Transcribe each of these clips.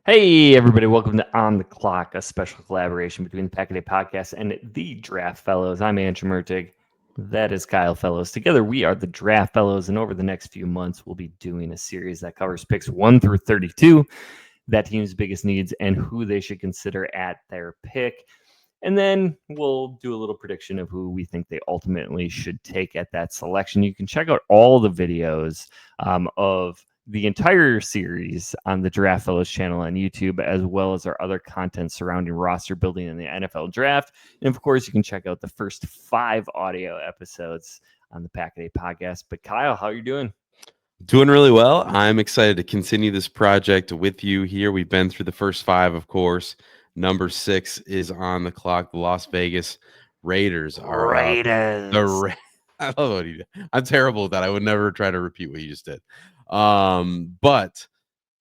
Hey, everybody, welcome to On the Clock, a special collaboration between the Pack a Day Podcast and the Draft Fellows. I'm Andrew Mertig. That is Kyle Fellows. Together, we are the Draft Fellows, and over the next few months, we'll be doing a series that covers picks 1 through 32, that team's biggest needs, and who they should consider at their pick. And then we'll do a little prediction of who we think they ultimately should take at that selection. You can check out all the videos of the entire series on the Draft Fellows channel on YouTube, as well as our other content surrounding roster building in the NFL draft. And of course, you can check out the first 5 audio episodes on the Pack a Day podcast. But Kyle, how are you doing? Doing really well. I'm excited to continue this project with you here. We've been through the first 5, of course. Number 6 is on the clock. The Las Vegas Raiders are Raiders. I love what you did. I'm terrible at that. I would never try to repeat what you just did. But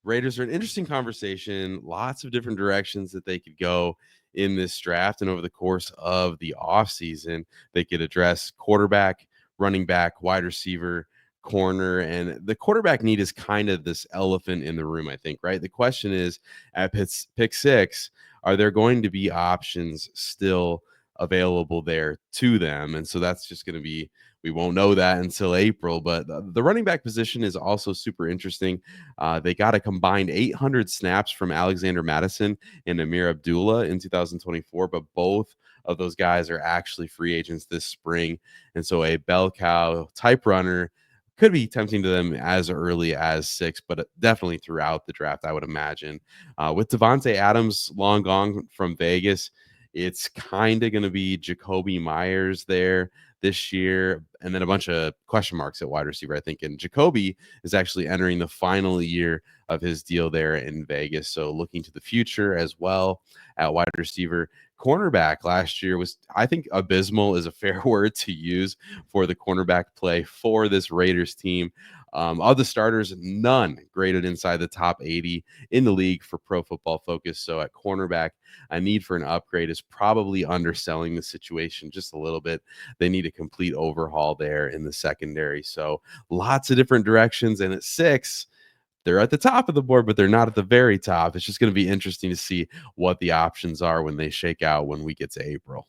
Raiders are an interesting conversation. Lots of different directions that they could go in this draft, and over the course of the offseason, they could address quarterback, running back, wide receiver, corner, and the quarterback need is kind of this elephant in the room, I think, right? The question is, at pick 6, are there going to be options still available there to them? And so that's just going to be, we won't know that until April. But the running back position is also super interesting. They got a combined 800 snaps from Alexander Madison and Amir Abdullah in 2024, but both of those guys are actually free agents this spring. And so a bell cow type runner could be tempting to them as early as 6, but definitely throughout the draft, I would imagine. With Devontae Adams long gone from Vegas, it's kind of going to be Jacoby Myers there this year, and then a bunch of question marks at wide receiver, I think. And Jacoby is actually entering the final year of his deal there in Vegas. So looking to the future as well at wide receiver. Cornerback last year was, I think, abysmal is a fair word to use for the cornerback play for this Raiders team. Of the starters, none graded inside the top 80 in the league for Pro Football Focus. So at cornerback, a need for an upgrade is probably underselling the situation just a little bit. They need a complete overhaul there in the secondary. So lots of different directions. And at 6, they're at the top of the board, but they're not at the very top. It's just going to be interesting to see what the options are when they shake out when we get to April.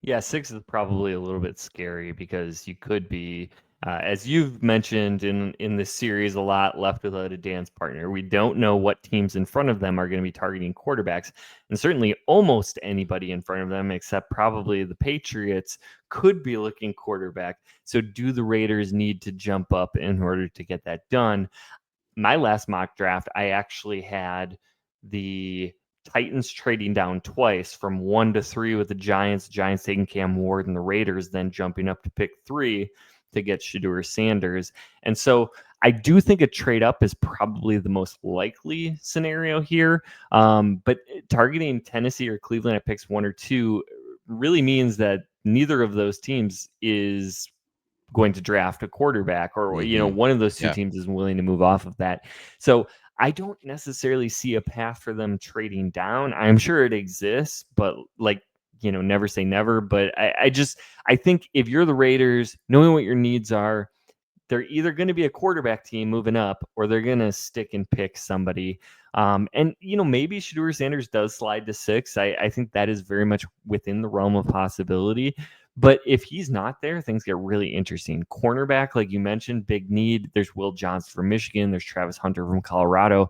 Yeah, 6 is probably a little bit scary because you could be, as you've mentioned in this series a lot, left without a dance partner. We don't know what teams in front of them are going to be targeting quarterbacks, and certainly almost anybody in front of them, except probably the Patriots, could be looking quarterback. So do the Raiders need to jump up in order to get that done? My last mock draft, I actually had the Titans trading down twice from 1 to 3 with the Giants taking Cam Ward, and the Raiders then jumping up to pick 3 to get Shedeur Sanders. And so I do think a trade up is probably the most likely scenario here. But targeting Tennessee or Cleveland at picks 1 or 2 really means that neither of those teams is going to draft a quarterback, or one of those two teams is willing to move off of that. So I don't necessarily see a path for them trading down. I'm sure it exists, but never say never. But I think if you're the Raiders, knowing what your needs are, they're either going to be a quarterback team moving up, or they're going to stick and pick somebody. And maybe Shedeur Sanders does slide to 6. I think that is very much within the realm of possibility. But if he's not there, things get really interesting. Cornerback, like you mentioned, big need. There's Will Johnson from Michigan. There's Travis Hunter from Colorado.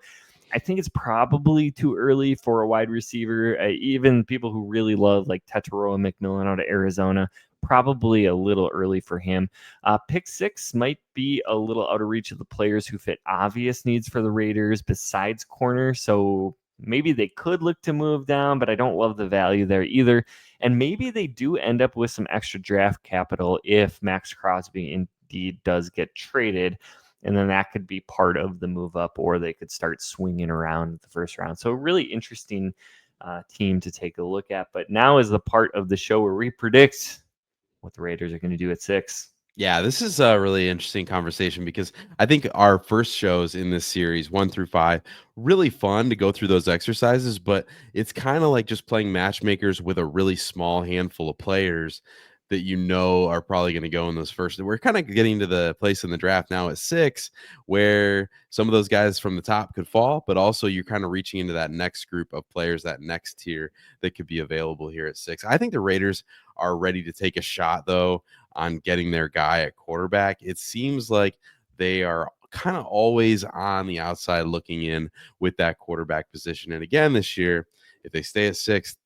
I think it's probably too early for a wide receiver. Even people who really love like Tetairoa McMillan out of Arizona, probably a little early for him. Pick 6 might be a little out of reach of the players who fit obvious needs for the Raiders besides corner. So maybe they could look to move down, but I don't love the value there either. And maybe they do end up with some extra draft capital if Max Crosby indeed does get traded. And then that could be part of the move up, or they could start swinging around the first round. So really interesting team to take a look at. But now is the part of the show where we predict what the Raiders are going to do at 6. Yeah, this is a really interesting conversation because I think our first shows in this series, 1 through 5, really fun to go through those exercises, but it's kind of like just playing matchmakers with a really small handful of players that are probably going to go in those first. We're kind of getting to the place in the draft now at 6 where some of those guys from the top could fall, but also you're kind of reaching into that next group of players, that next tier that could be available here at 6. I think the Raiders are ready to take a shot, though, on getting their guy at quarterback. It seems like they are kind of always on the outside looking in with that quarterback position. And again, this year, if they stay at 6,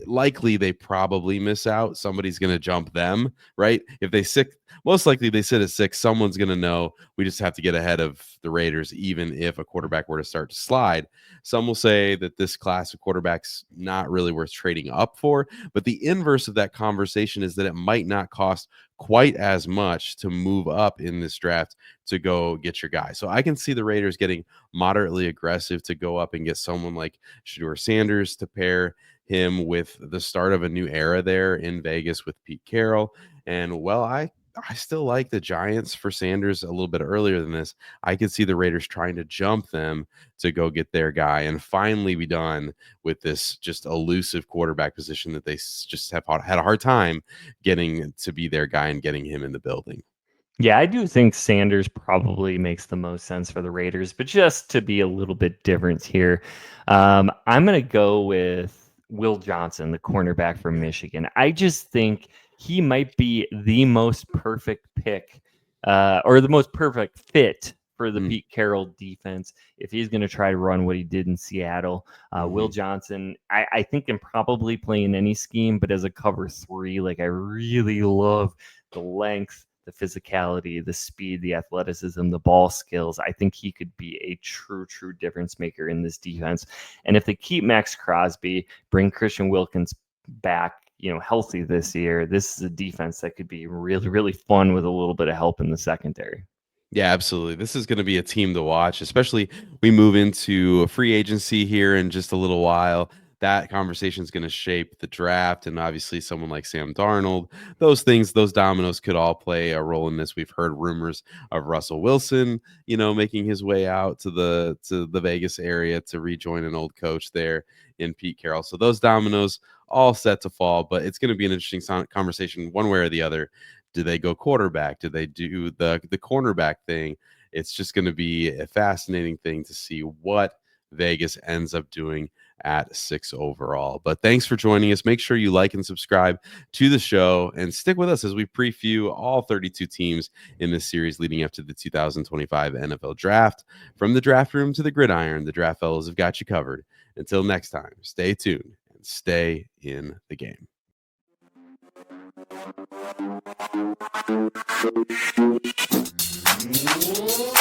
likely they probably miss out. Somebody's going to jump them, right? If they sit, most likely they sit at 6, someone's going to know we just have to get ahead of the Raiders, even if a quarterback were to start to slide. Some will say that this class of quarterbacks not really worth trading up for, but the inverse of that conversation is that it might not cost quite as much to move up in this draft to go get your guy. So I can see the Raiders getting moderately aggressive to go up and get someone like Shedeur Sanders to pair him with the start of a new era there in Vegas with Pete Carroll. And well, I still like the Giants for Sanders a little bit earlier than this. I could see the Raiders trying to jump them to go get their guy and finally be done with this just elusive quarterback position that they just have had a hard time getting to be their guy and getting him in the building. Yeah, I do think Sanders probably makes the most sense for the Raiders, but just to be a little bit different here, I'm going to go with Will Johnson, the cornerback from Michigan. I just think he might be the most perfect pick or the most perfect fit for the Pete Carroll defense if he's going to try to run what he did in Seattle. Will Johnson, I think, can probably play in any scheme, but as a cover 3, like I really love the length, the physicality, the speed, the athleticism, the ball skills. I think he could be a true difference maker in this defense. And if they keep Max Crosby, bring Christian Wilkins back, healthy this year, this is a defense that could be really fun with a little bit of help in the secondary. Yeah, absolutely. This is going to be a team to watch, especially we move into a free agency here in just a little while. That conversation is going to shape the draft, and obviously someone like Sam Darnold, those things, those dominoes could all play a role in this. We've heard rumors of Russell Wilson, making his way out to the Vegas area to rejoin an old coach there in Pete Carroll. So those dominoes all set to fall, but it's going to be an interesting conversation one way or the other. Do they go quarterback? Do they do the cornerback thing? It's just going to be a fascinating thing to see what Vegas ends up doing at 6 overall. But thanks for joining us. Make sure you like and subscribe to the show and stick with us as we preview all 32 teams in this series leading up to the 2025 NFL Draft. From the draft room to the gridiron, the Draft Fellows have got you covered. Until next time, stay tuned and stay in the game. Thank you.